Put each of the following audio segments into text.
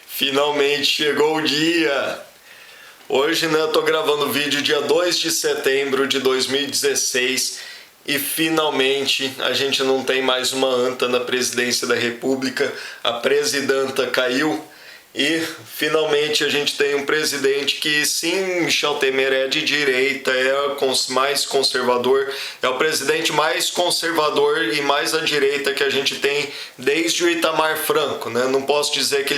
Finalmente chegou o dia! Hoje, eu tô gravando o vídeo dia 2 de setembro de 2016 e finalmente a gente não tem mais uma anta na presidência da República, a presidenta caiu e finalmente a gente tem um presidente que, sim, Michel Temer é de direita, é mais conservador, é o presidente mais conservador e mais à direita que a gente tem desde o Itamar Franco, né? Não posso dizer que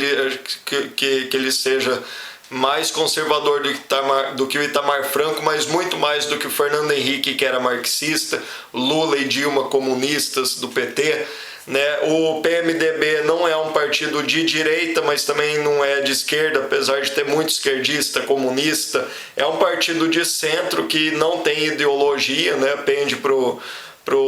ele seja mais conservador do que o Itamar Franco, mas muito mais do que o Fernando Henrique, que era marxista, Lula e Dilma comunistas do PT, né? O PMDB não é um partido de direita, mas também não é de esquerda, apesar de ter muito esquerdista, comunista. É um partido de centro que não tem ideologia, né? Pende pro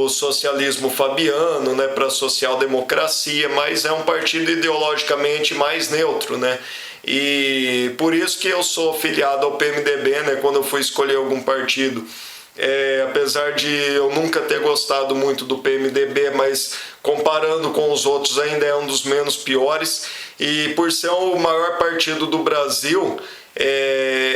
socialismo fabiano, né? Para a social-democracia, mas é um partido ideologicamente mais neutro, né? E por isso que eu sou filiado ao PMDB, né? Quando eu fui escolher algum partido. Apesar de eu nunca ter gostado muito do PMDB, mas comparando com os outros ainda é um dos menos piores, e por ser o maior partido do Brasil,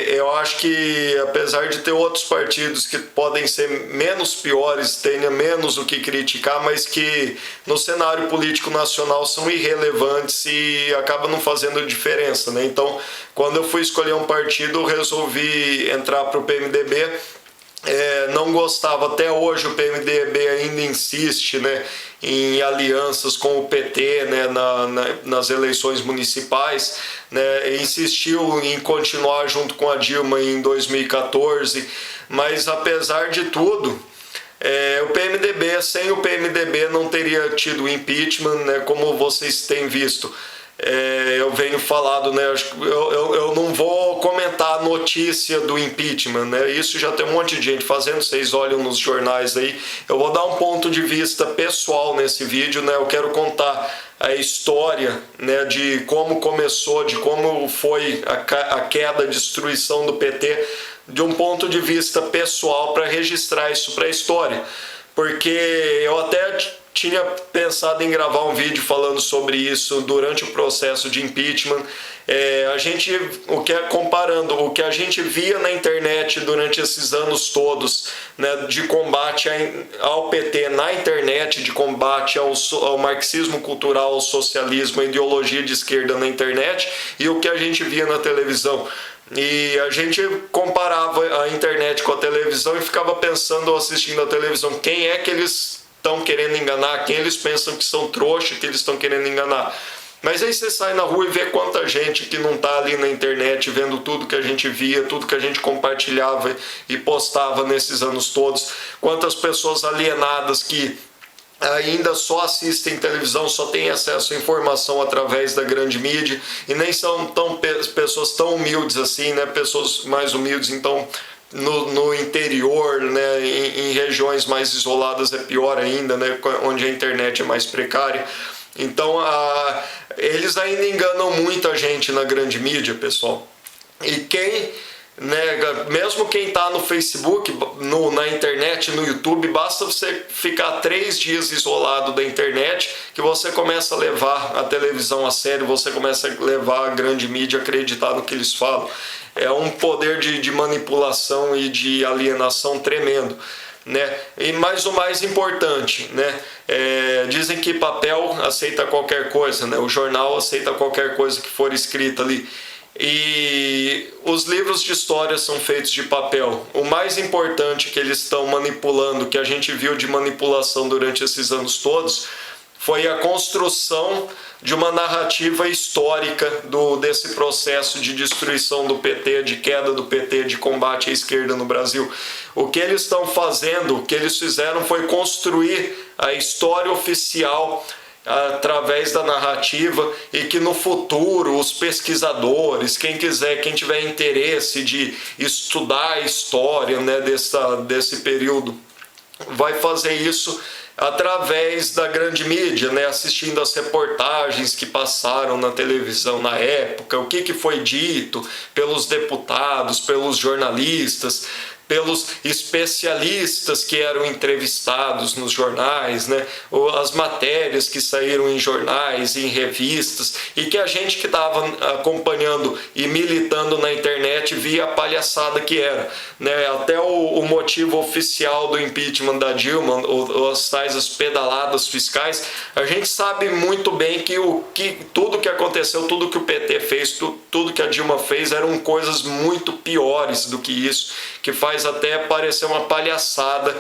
eu acho que apesar de ter outros partidos que podem ser menos piores, tenha menos o que criticar, mas que no cenário político nacional são irrelevantes e acaba não fazendo diferença, né? Então, quando eu fui escolher um partido, eu resolvi entrar para o PMDB. Não gostava, até hoje o PMDB ainda insiste, né, em alianças com o PT, né, nas eleições municipais, né, insistiu em continuar junto com a Dilma em 2014, mas apesar de tudo, o PMDB, sem o PMDB não teria tido impeachment, né, como vocês têm visto. Eu venho falado, né? Eu não vou comentar a notícia do impeachment, né? Isso já tem um monte de gente fazendo, vocês olham nos jornais aí. Eu vou dar um ponto de vista pessoal nesse vídeo, né? Eu quero contar a história, né, de como começou, de como foi a queda, a destruição do PT, de um ponto de vista pessoal, para registrar isso para a história. Porque eu até tinha pensado em gravar um vídeo falando sobre isso durante o processo de impeachment. Comparando o que a gente via na internet durante esses anos todos, né, de combate ao PT na internet, de combate ao marxismo cultural, ao socialismo, à ideologia de esquerda na internet, e o que a gente via na televisão. E a gente comparava a internet com a televisão e ficava pensando, assistindo a televisão, quem é que eles estão querendo enganar, quem eles pensam que são trouxa, que eles estão querendo enganar. Mas aí você sai na rua e vê quanta gente que não está ali na internet vendo tudo que a gente via, tudo que a gente compartilhava e postava nesses anos todos, quantas pessoas alienadas que ainda só assistem televisão, só têm acesso à informação através da grande mídia e nem são pessoas tão humildes assim, né? Pessoas mais humildes, então no interior, né? Em regiões mais isoladas é pior ainda, né? Onde a internet é mais precária. Então eles ainda enganam muita gente na grande mídia, pessoal. E quem, né, mesmo quem está no Facebook, na internet, no YouTube, basta você ficar 3 dias isolado da internet que você começa a levar a televisão a sério, você começa a levar a grande mídia a acreditar no que eles falam. É um poder de manipulação e de alienação tremendo, né? Mas o mais importante, né? Dizem que papel aceita qualquer coisa, né? O jornal aceita qualquer coisa que for escrita ali. E os livros de história são feitos de papel. O mais importante que eles estão manipulando, que a gente viu de manipulação durante esses anos todos, foi a construção de uma narrativa histórica desse processo de destruição do PT, de queda do PT, de combate à esquerda no Brasil. O que eles estão fazendo, o que eles fizeram foi construir a história oficial através da narrativa, e que no futuro os pesquisadores, quem tiver interesse de estudar a história, né, desse período, vai fazer isso através da grande mídia, né, assistindo as reportagens que passaram na televisão na época, o que foi dito pelos deputados, pelos jornalistas, pelos especialistas que eram entrevistados nos jornais, né? As matérias que saíram em jornais, em revistas, e que a gente que estava acompanhando e militando na internet via a palhaçada que era, né? Até o motivo oficial do impeachment da Dilma, as tais as pedaladas fiscais, a gente sabe muito bem que tudo que aconteceu, tudo que o PT fez, tudo que a Dilma fez eram coisas muito piores do que isso, que faz até parecer uma palhaçada,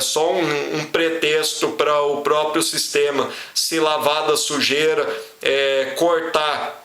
só um pretexto para o próprio sistema se lavar da sujeira, cortar,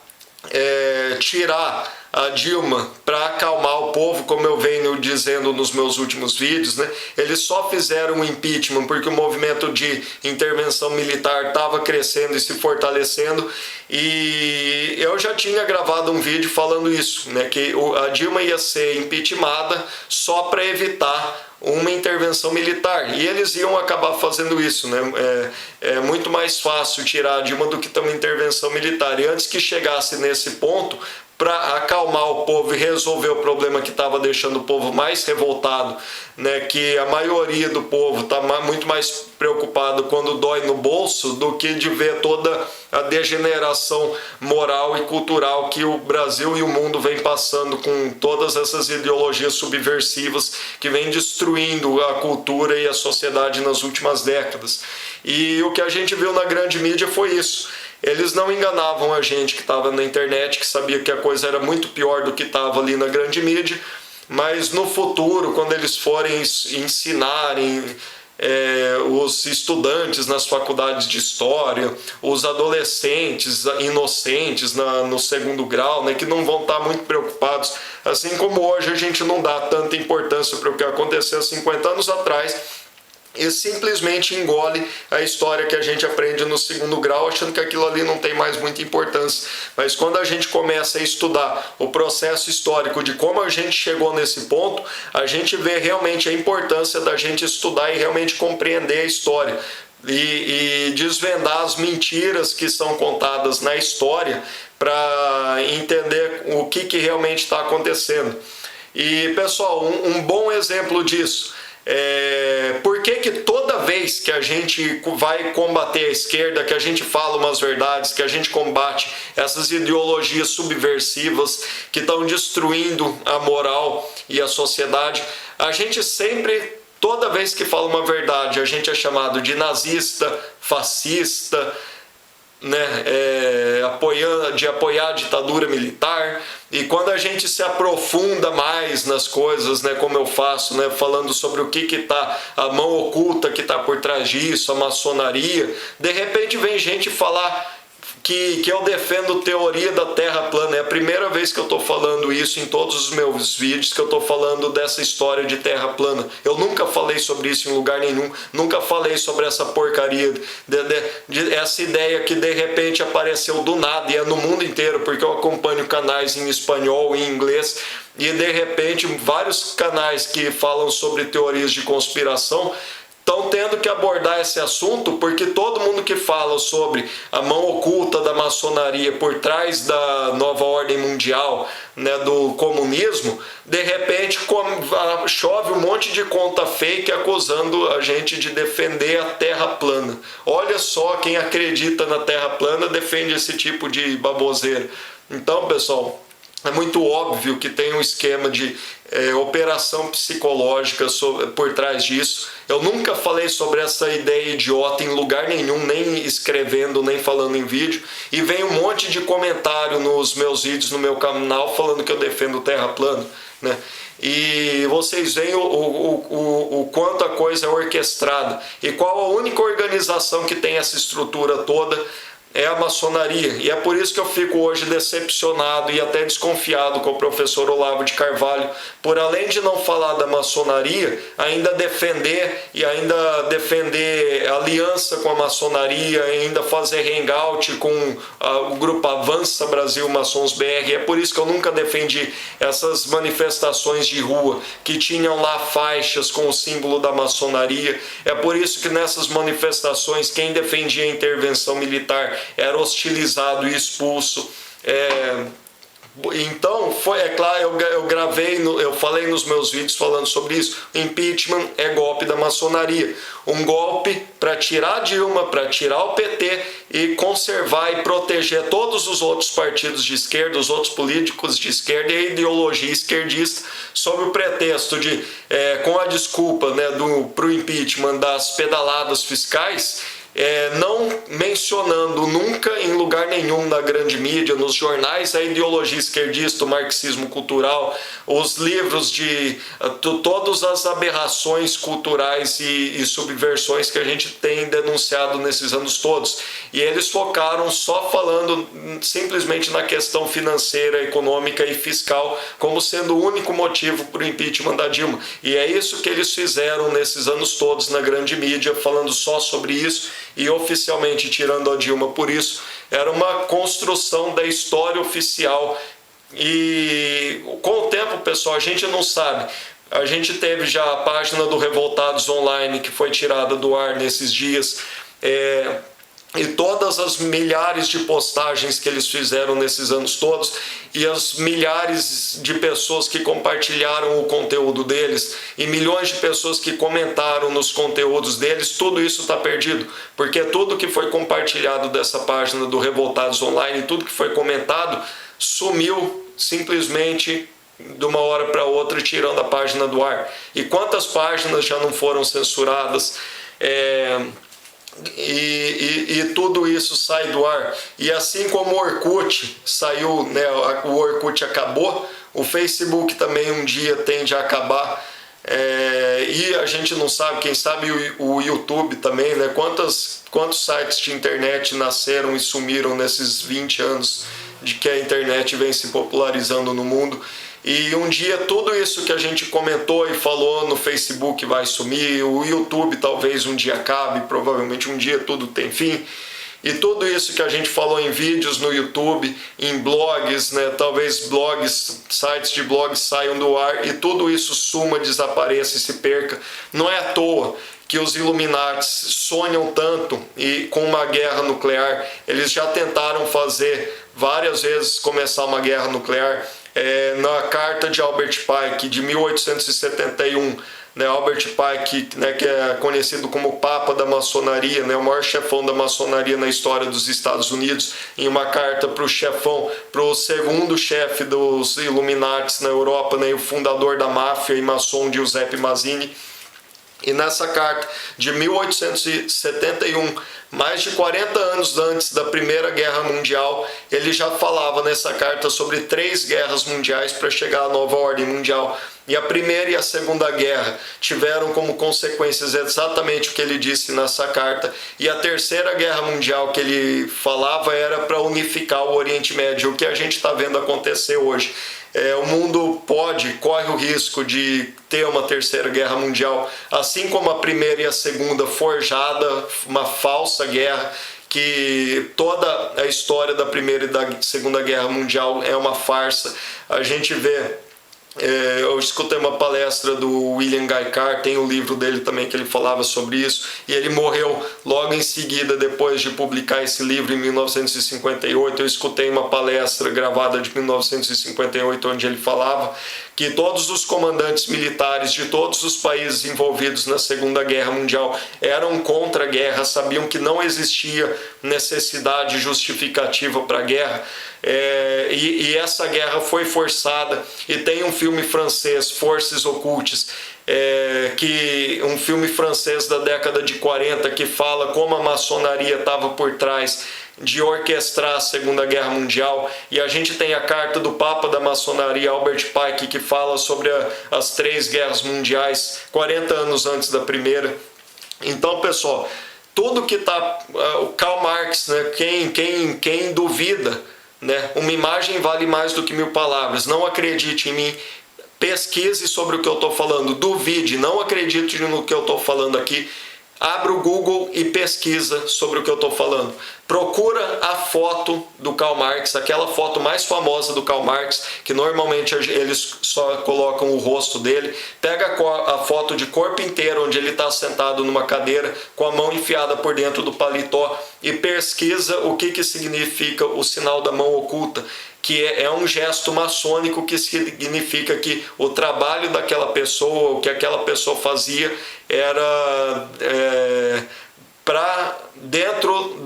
tirar a Dilma para acalmar o povo, como eu venho dizendo nos meus últimos vídeos, né? Eles só fizeram o impeachment porque o movimento de intervenção militar estava crescendo e se fortalecendo, e eu já tinha gravado um vídeo falando isso, né? Que a Dilma ia ser impeachmentada só para evitar uma intervenção militar, e eles iam acabar fazendo isso, né? É muito mais fácil tirar a Dilma do que ter uma intervenção militar, e antes que chegasse nesse ponto, para acalmar o povo e resolver o problema que estava deixando o povo mais revoltado, né, que a maioria do povo está muito mais preocupado quando dói no bolso do que de ver toda a degeneração moral e cultural que o Brasil e o mundo vem passando com todas essas ideologias subversivas que vem destruindo a cultura e a sociedade nas últimas décadas. E o que a gente viu na grande mídia foi isso. Eles não enganavam a gente que estava na internet, que sabia que a coisa era muito pior do que estava ali na grande mídia, mas no futuro, quando eles forem ensinarem os estudantes nas faculdades de história, os adolescentes inocentes no segundo grau, né, que não vão estar muito preocupados, assim como hoje a gente não dá tanta importância para o que aconteceu há 50 anos atrás, e simplesmente engole a história que a gente aprende no segundo grau, achando que aquilo ali não tem mais muita importância. Mas quando a gente começa a estudar o processo histórico de como a gente chegou nesse ponto, a gente vê realmente a importância da gente estudar e realmente compreender a história e desvendar as mentiras que são contadas na história para entender o que realmente está acontecendo. E pessoal, um bom exemplo disso, por que toda vez que a gente vai combater a esquerda, que a gente fala umas verdades, que a gente combate essas ideologias subversivas que estão destruindo a moral e a sociedade, a gente sempre, toda vez que fala uma verdade, a gente é chamado de nazista, fascista, né, de apoiar a ditadura militar. E quando a gente se aprofunda mais nas coisas, né, como eu faço, né, falando sobre o que está, a mão oculta que está por trás disso, a maçonaria, de repente vem gente falar que eu defendo teoria da Terra plana. É a primeira vez que eu estou falando isso em todos os meus vídeos, que eu estou falando dessa história de Terra plana. Eu nunca falei sobre isso em lugar nenhum, nunca falei sobre essa porcaria, essa ideia que de repente apareceu do nada, e é no mundo inteiro, porque eu acompanho canais em espanhol, em inglês, e de repente vários canais que falam sobre teorias de conspiração estão tendo que abordar esse assunto, porque todo mundo que fala sobre a mão oculta da maçonaria por trás da nova ordem mundial, né, do comunismo, de repente chove um monte de conta fake acusando a gente de defender a Terra plana. Olha só, quem acredita na Terra plana defende esse tipo de baboseira. Então, pessoal, é muito óbvio que tem um esquema de operação psicológica por trás disso. Eu nunca falei sobre essa ideia idiota em lugar nenhum, nem escrevendo, nem falando em vídeo. E vem um monte de comentário nos meus vídeos, no meu canal, falando que eu defendo Terra plana, né? E vocês veem o quanto a coisa é orquestrada. E qual a única organização que tem essa estrutura toda? É a maçonaria, e é por isso que eu fico hoje decepcionado e até desconfiado com o professor Olavo de Carvalho, por além de não falar da maçonaria, ainda defender aliança com a maçonaria, ainda fazer hangout com o grupo Avança Brasil Maçons BR. É por isso que eu nunca defendi essas manifestações de rua que tinham lá faixas com o símbolo da maçonaria. É por isso que nessas manifestações quem defendia a intervenção militar era hostilizado e expulso. Então, é claro, eu falei nos meus vídeos falando sobre isso. Impeachment é golpe da maçonaria. Um golpe para tirar a Dilma, para tirar o PT e conservar e proteger todos os outros partidos de esquerda, os outros políticos de esquerda e a ideologia esquerdista, sob o pretexto de, com a desculpa, né, para o impeachment das pedaladas fiscais, não mencionando nunca em lugar nenhum na grande mídia, nos jornais, a ideologia esquerdista, o marxismo cultural, os livros de todas as aberrações culturais e subversões que a gente tem denunciado nesses anos todos. E eles focaram só falando simplesmente na questão financeira, econômica e fiscal como sendo o único motivo para o impeachment da Dilma. E é isso que eles fizeram nesses anos todos na grande mídia, falando só sobre isso e oficialmente tirando a Dilma por isso. Era uma construção da história oficial e com o tempo, pessoal, a gente não sabe. A gente teve já a página do Revoltados Online que foi tirada do ar nesses dias, e todas as milhares de postagens que eles fizeram nesses anos todos e as milhares de pessoas que compartilharam o conteúdo deles e milhões de pessoas que comentaram nos conteúdos deles, tudo isso está perdido, porque tudo que foi compartilhado dessa página do Revoltados Online, tudo que foi comentado, sumiu simplesmente de uma hora para outra, tirando a página do ar. E quantas páginas já não foram censuradas? E tudo isso sai do ar. E assim como o Orkut saiu, né, o Orkut acabou, o Facebook também um dia tende a acabar. E a gente não sabe, quem sabe o YouTube também, né? Quantos sites de internet nasceram e sumiram nesses 20 anos de que a internet vem se popularizando no mundo. E um dia tudo isso que a gente comentou e falou no Facebook vai sumir, o YouTube talvez um dia acabe, provavelmente um dia tudo tem fim. E tudo isso que a gente falou em vídeos no YouTube, em blogs, né, talvez blogs, sites de blogs saiam do ar e tudo isso suma, desapareça e se perca. Não é à toa que os Illuminatis sonham tanto e com uma guerra nuclear. Eles já tentaram fazer várias vezes começar uma guerra nuclear. Na carta de Albert Pike de 1871, né, Albert Pike, né, que é conhecido como Papa da Maçonaria, né, o maior chefão da maçonaria na história dos Estados Unidos, em uma carta para o chefão, para o segundo chefe dos Illuminatis na Europa, né, o fundador da máfia e maçom Giuseppe Mazzini. E nessa carta de 1871, mais de 40 anos antes da Primeira Guerra Mundial, ele já falava nessa carta sobre 3 guerras mundiais para chegar à nova ordem mundial. E a Primeira e a Segunda Guerra tiveram como consequências exatamente o que ele disse nessa carta. E a Terceira Guerra Mundial que ele falava era para unificar o Oriente Médio, o que a gente está vendo acontecer hoje. O mundo corre o risco de ter uma Terceira Guerra Mundial, assim como a Primeira e a Segunda forjada, uma falsa guerra, que toda a história da Primeira e da Segunda Guerra Mundial é uma farsa. A gente vê... eu escutei uma palestra do William Guy Carr, tem o livro dele também que ele falava sobre isso, e ele morreu logo em seguida, depois de publicar esse livro em 1958. Eu escutei uma palestra gravada de 1958 onde ele falava que todos os comandantes militares de todos os países envolvidos na Segunda Guerra Mundial eram contra a guerra, sabiam que não existia necessidade justificativa para a guerra. E essa guerra foi forçada. E tem um filme francês, Forces Occultes, um filme francês da década de 40, que fala como a maçonaria estava por trás de orquestrar a Segunda Guerra Mundial. E a gente tem a carta do Papa da Maçonaria, Albert Pike, que fala sobre as 3 guerras mundiais 40 anos antes da Primeira. Então, pessoal, tudo que está... o Karl Marx, né, quem duvida, né, uma imagem vale mais do que 1000 palavras. Não acredite em mim, pesquise sobre o que eu estou falando, duvide, não acredite no que eu estou falando aqui. Abra o Google e pesquisa sobre o que eu estou falando. Procura a foto do Karl Marx, aquela foto mais famosa do Karl Marx, que normalmente eles só colocam o rosto dele. Pega a foto de corpo inteiro, onde ele está sentado numa cadeira, com a mão enfiada por dentro do paletó, e pesquisa o que significa o sinal da mão oculta. que é um gesto maçônico, que significa que o trabalho daquela pessoa, o que aquela pessoa fazia, era para dentro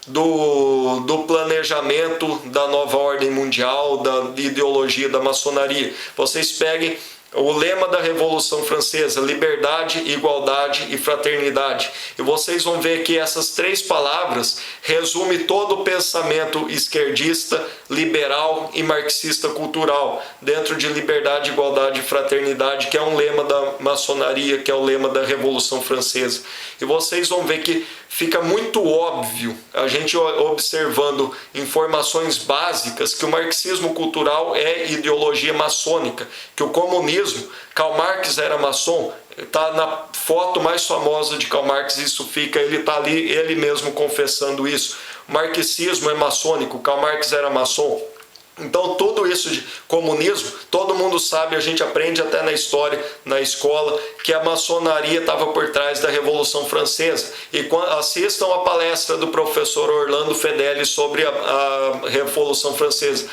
do planejamento da nova ordem mundial, da ideologia da maçonaria. Vocês peguem o lema da Revolução Francesa: liberdade, igualdade e fraternidade. E vocês vão ver que essas três palavras resumem todo o pensamento esquerdista, liberal e marxista cultural, dentro de liberdade, igualdade e fraternidade, que é um lema da maçonaria, que é o lema da Revolução Francesa. E vocês vão ver que fica muito óbvio, a gente observando informações básicas, que o marxismo cultural é ideologia maçônica, que o comunismo, Karl Marx era maçom, está na foto mais famosa de Karl Marx, isso fica, ele está ali, ele mesmo confessando isso. O marxismo é maçônico, Karl Marx era maçom. Então tudo isso de comunismo, todo mundo sabe, a gente aprende até na história, na escola, que a maçonaria estava por trás da Revolução Francesa. E assistam a palestra do professor Orlando Fedeli sobre a Revolução Francesa.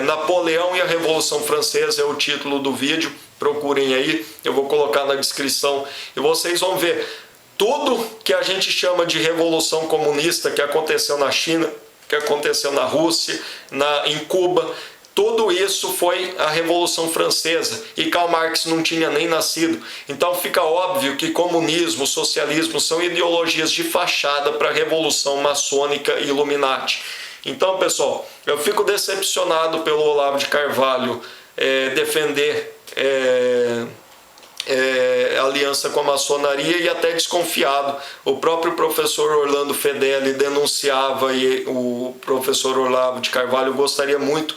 Napoleão e a Revolução Francesa é o título do vídeo, procurem aí, eu vou colocar na descrição e vocês vão ver tudo que a gente chama de Revolução Comunista que aconteceu na China, que aconteceu na Rússia, em Cuba, tudo isso foi a Revolução Francesa, e Karl Marx não tinha nem nascido. Então fica óbvio que comunismo, socialismo são ideologias de fachada para a Revolução Maçônica e Illuminati. Então, pessoal, eu fico decepcionado pelo Olavo de Carvalho defender aliança com a maçonaria, e até desconfiado. O próprio professor Orlando Fedeli denunciava, e o professor Olavo de Carvalho gostaria muito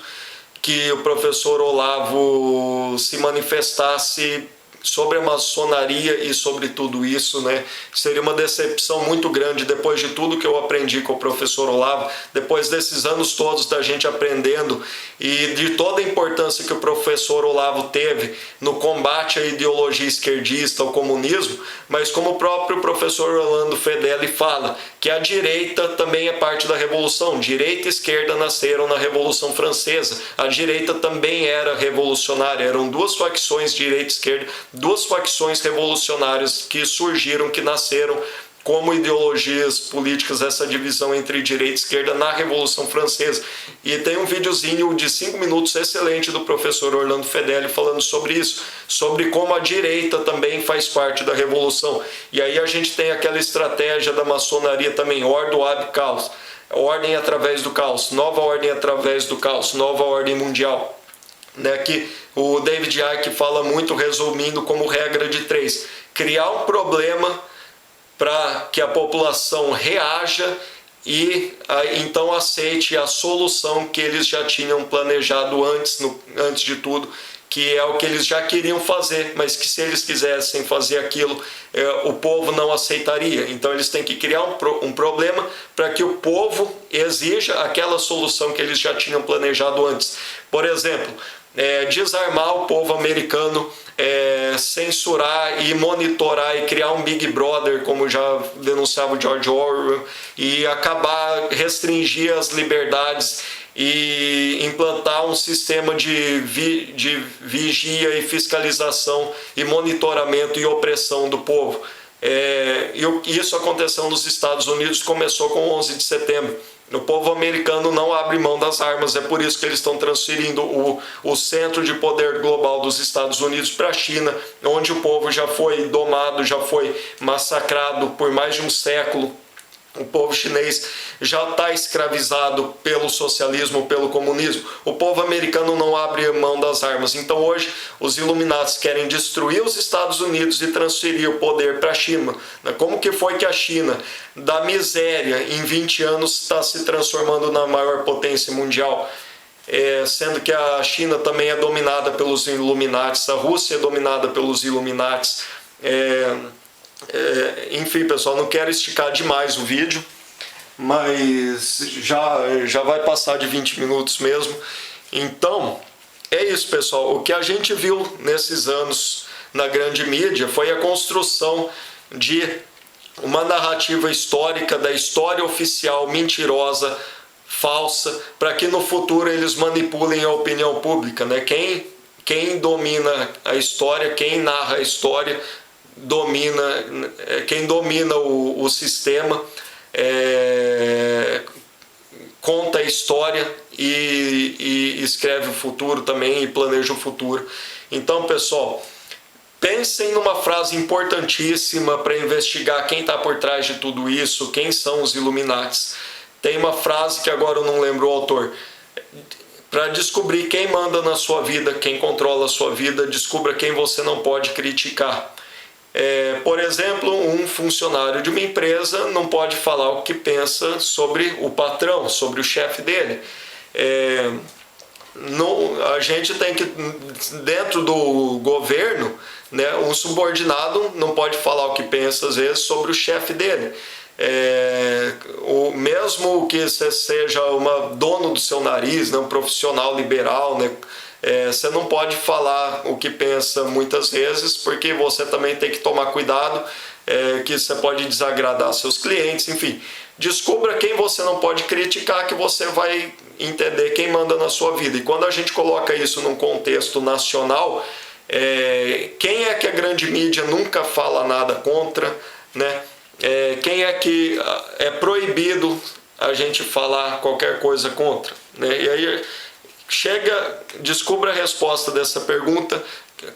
que o professor Olavo se manifestasse sobre a maçonaria e sobre tudo isso, né? Seria uma decepção muito grande depois de tudo que eu aprendi com o professor Olavo, depois desses anos todos da gente aprendendo e de toda a importância que o professor Olavo teve no combate à ideologia esquerdista, ao comunismo, mas como o próprio professor Orlando Fedeli fala, que a direita também é parte da revolução. Direita e esquerda nasceram na Revolução Francesa. A direita também era revolucionária, eram duas facções, direita e esquerda, duas facções revolucionárias que surgiram, que nasceram como ideologias políticas, essa divisão entre direita e esquerda na Revolução Francesa. E tem um videozinho de 5 minutos excelente do professor Orlando Fedeli falando sobre isso, sobre como a direita também faz parte da revolução. E aí a gente tem aquela estratégia da maçonaria também, Ordo ab caos, ordem através do caos, nova ordem através do caos, nova ordem mundial, né, que o David Icke fala muito, resumindo como regra de 3, criar um problema para que a população reaja e então aceite a solução que eles já tinham planejado antes de tudo, que é o que eles já queriam fazer, mas que se eles quisessem fazer aquilo, o povo não aceitaria. Então eles têm que criar um problema para que o povo exija aquela solução que eles já tinham planejado antes. Por exemplo, desarmar o povo americano, censurar e monitorar e criar um Big Brother, como já denunciava o George Orwell, e acabar, restringir as liberdades e implantar um sistema de vigia e fiscalização e monitoramento e opressão do povo. Isso aconteceu nos Estados Unidos, começou com 11 de setembro. O povo americano não abre mão das armas, é por isso que eles estão transferindo o centro de poder global dos Estados Unidos para a China, onde o povo já foi domado, já foi massacrado por mais de um século. O povo chinês já está escravizado pelo socialismo, pelo comunismo. O povo americano não abre mão das armas. Então hoje os Illuminati querem destruir os Estados Unidos e transferir o poder para a China. Como que foi que a China, da miséria, em 20 anos está se transformando na maior potência mundial? Sendo que a China também é dominada pelos Illuminati, a Rússia é dominada pelos Illuminati. Enfim, pessoal, não quero esticar demais o vídeo, mas já vai passar de 20 minutos mesmo. Então, é isso, pessoal. O que a gente viu nesses anos na grande mídia foi a construção de uma narrativa histórica, da história oficial mentirosa, falsa, para que no futuro eles manipulem a opinião pública, né? Quem domina a história, quem narra a história, quem domina o sistema, conta a história e escreve o futuro também e planeja o futuro. Então, pessoal, pensem numa frase importantíssima para investigar quem está por trás de tudo isso, quem são os Illuminatis. Tem uma frase que agora eu não lembro o autor. Para descobrir quem manda na sua vida, quem controla a sua vida, descubra quem você não pode criticar. Por exemplo, um funcionário de uma empresa não pode falar o que pensa sobre o patrão, sobre o chefe dele. A gente tem que, dentro do governo, né, um subordinado não pode falar o que pensa, às vezes, sobre o chefe dele. Mesmo que você seja dono do seu nariz, né, um profissional liberal, né, você não pode falar o que pensa muitas vezes, porque você também tem que tomar cuidado, que você pode desagradar seus clientes, enfim. Descubra quem você não pode criticar, que você vai entender quem manda na sua vida. E quando a gente coloca isso num contexto nacional, quem é que a grande mídia nunca fala nada contra, né? Quem é que é proibido a gente falar qualquer coisa contra, né? E aí descubra a resposta dessa pergunta.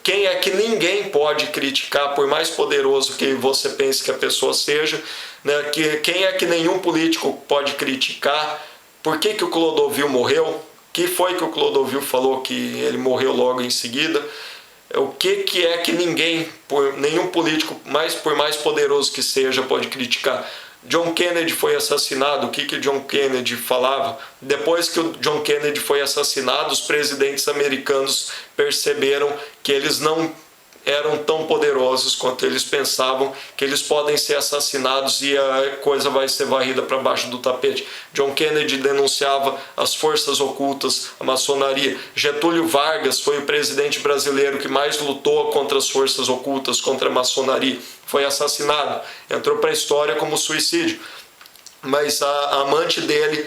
Quem é que ninguém pode criticar, por mais poderoso que você pense que a pessoa seja, né? Quem é que nenhum político pode criticar? Por que o Clodovil morreu? O que foi que o Clodovil falou que ele morreu logo em seguida? O que é que nenhum político, por mais poderoso que seja, pode criticar? John Kennedy foi assassinado, o que John Kennedy falava? Depois que o John Kennedy foi assassinado, os presidentes americanos perceberam que eles não eram tão poderosos quanto eles pensavam, que eles podem ser assassinados e a coisa vai ser varrida para baixo do tapete. John Kennedy denunciava as forças ocultas, a maçonaria. Getúlio Vargas foi o presidente brasileiro que mais lutou contra as forças ocultas, contra a maçonaria. Foi assassinado, entrou para a história como suicídio. Mas a amante dele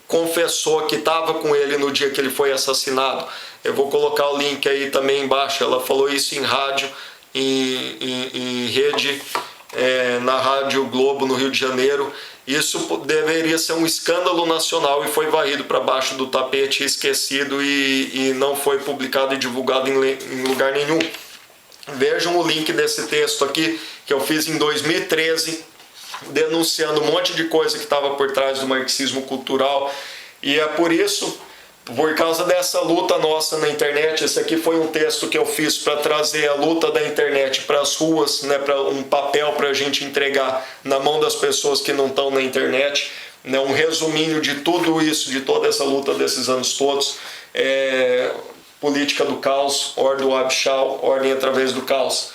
confessou que estava com ele no dia que ele foi assassinado. Eu vou colocar o link aí também embaixo. Ela falou isso em rádio, em rede, na Rádio Globo, no Rio de Janeiro. Isso deveria ser um escândalo nacional e foi varrido para baixo do tapete, esquecido e não foi publicado e divulgado em lugar nenhum. Vejam o link desse texto aqui, que eu fiz em 2013, denunciando um monte de coisa que estava por trás do marxismo cultural. E é por causa dessa luta nossa na internet. Esse aqui foi um texto que eu fiz para trazer a luta da internet para as ruas, né, para um papel para a gente entregar na mão das pessoas que não estão na internet, né, um resuminho de tudo isso, de toda essa luta desses anos todos. Política do caos, Ordem do Abchal, ordem através do caos.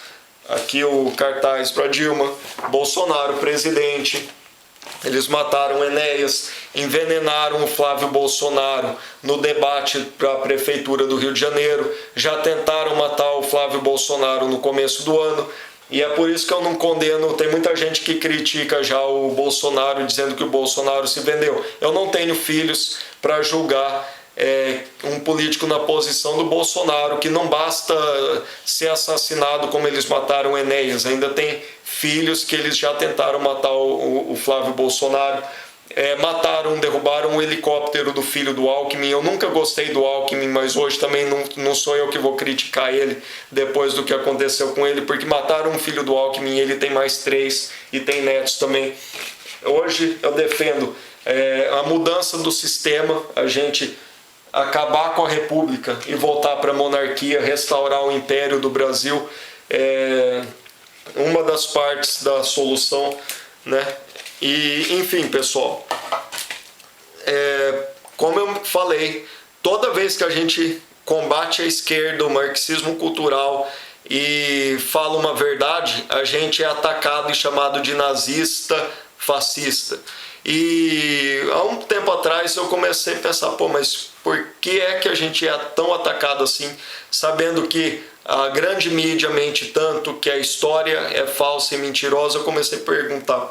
Aqui o cartaz para Dilma, Bolsonaro presidente. Eles mataram Enéas, envenenaram o Flávio Bolsonaro no debate para a Prefeitura do Rio de Janeiro, já tentaram matar o Flávio Bolsonaro no começo do ano, e é por isso que eu não condeno. Tem muita gente que critica já o Bolsonaro, dizendo que o Bolsonaro se vendeu. Eu não tenho filhos para julgar um político na posição do Bolsonaro, que não basta ser assassinado como eles mataram Enéas, ainda tem filhos que eles já tentaram matar o Flávio Bolsonaro, derrubaram o helicóptero do filho do Alckmin. Eu nunca gostei do Alckmin, mas hoje também não sou eu que vou criticar ele depois do que aconteceu com ele, porque mataram um filho do Alckmin e ele tem mais 3 e tem netos também. Hoje eu defendo a mudança do sistema, a gente acabar com a república e voltar para a monarquia, restaurar o império do Brasil. Uma das partes da solução, né? E enfim, pessoal, como eu falei, toda vez que a gente combate a esquerda, o marxismo cultural, e fala uma verdade, a gente é atacado e chamado de nazista, fascista. E há um tempo atrás eu comecei a pensar, mas por que é que a gente é tão atacado assim, sabendo que a grande mídia mente tanto, que a história é falsa e mentirosa? Eu comecei a perguntar,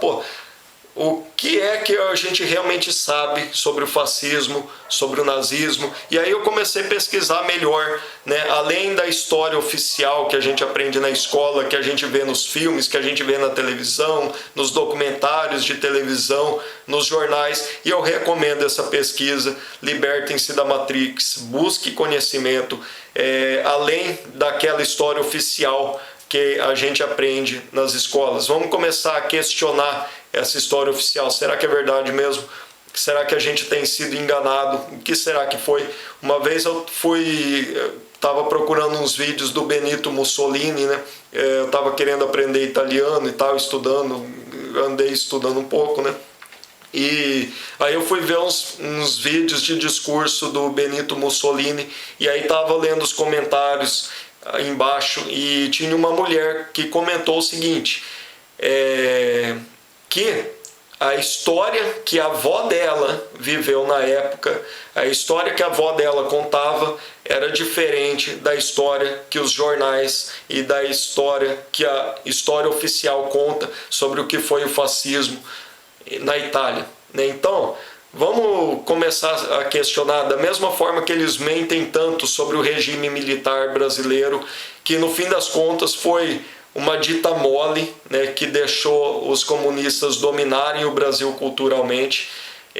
o que é que a gente realmente sabe sobre o fascismo, sobre o nazismo. E aí eu comecei a pesquisar melhor, né? Além da história oficial que a gente aprende na escola, que a gente vê nos filmes, que a gente vê na televisão, nos documentários de televisão, nos jornais. E eu recomendo essa pesquisa, Libertem-se da Matrix, busque conhecimento, além daquela história oficial que a gente aprende nas escolas. Vamos começar a questionar essa história oficial. Será que é verdade mesmo? Será que a gente tem sido enganado? O que será que foi? Uma vez eu estava procurando uns vídeos do Benito Mussolini, né? Eu estava querendo aprender italiano e tal, andei estudando um pouco, né? E aí eu fui ver uns vídeos de discurso do Benito Mussolini e aí estava lendo os comentários embaixo e tinha uma mulher que comentou o seguinte, que a história que a avó dela viveu na época, a história que a avó dela contava era diferente da história que os jornais e da história que a história oficial conta sobre o que foi o fascismo na Itália, né? Então, vamos começar a questionar da mesma forma que eles mentem tanto sobre o regime militar brasileiro, que no fim das contas foi uma dita mole, né, que deixou os comunistas dominarem o Brasil culturalmente.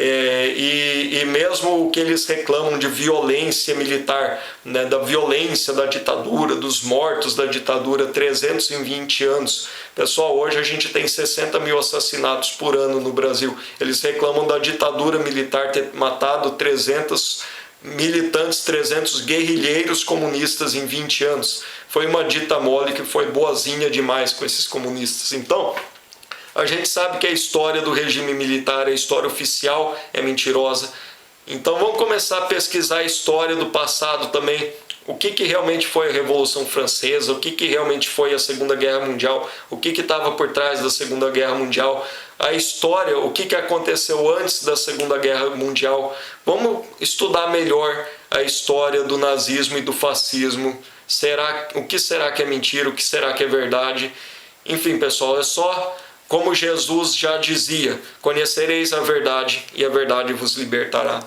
E mesmo o que eles reclamam de violência militar, né, da violência da ditadura, dos mortos da ditadura, 320 anos. Pessoal, hoje a gente tem 60 mil assassinatos por ano no Brasil. Eles reclamam da ditadura militar ter matado 300 militantes, 300 guerrilheiros comunistas em 20 anos. Foi uma dita mole que foi boazinha demais com esses comunistas. Então, a gente sabe que a história do regime militar, a história oficial é mentirosa. Então vamos começar a pesquisar a história do passado também. O que realmente foi a Revolução Francesa, o que realmente foi a Segunda Guerra Mundial, o que estava por trás da Segunda Guerra Mundial, a história, o que aconteceu antes da Segunda Guerra Mundial. Vamos estudar melhor a história do nazismo e do fascismo. O que será que é mentira, o que será que é verdade? Enfim, pessoal, é só como Jesus já dizia: conhecereis a verdade e a verdade vos libertará.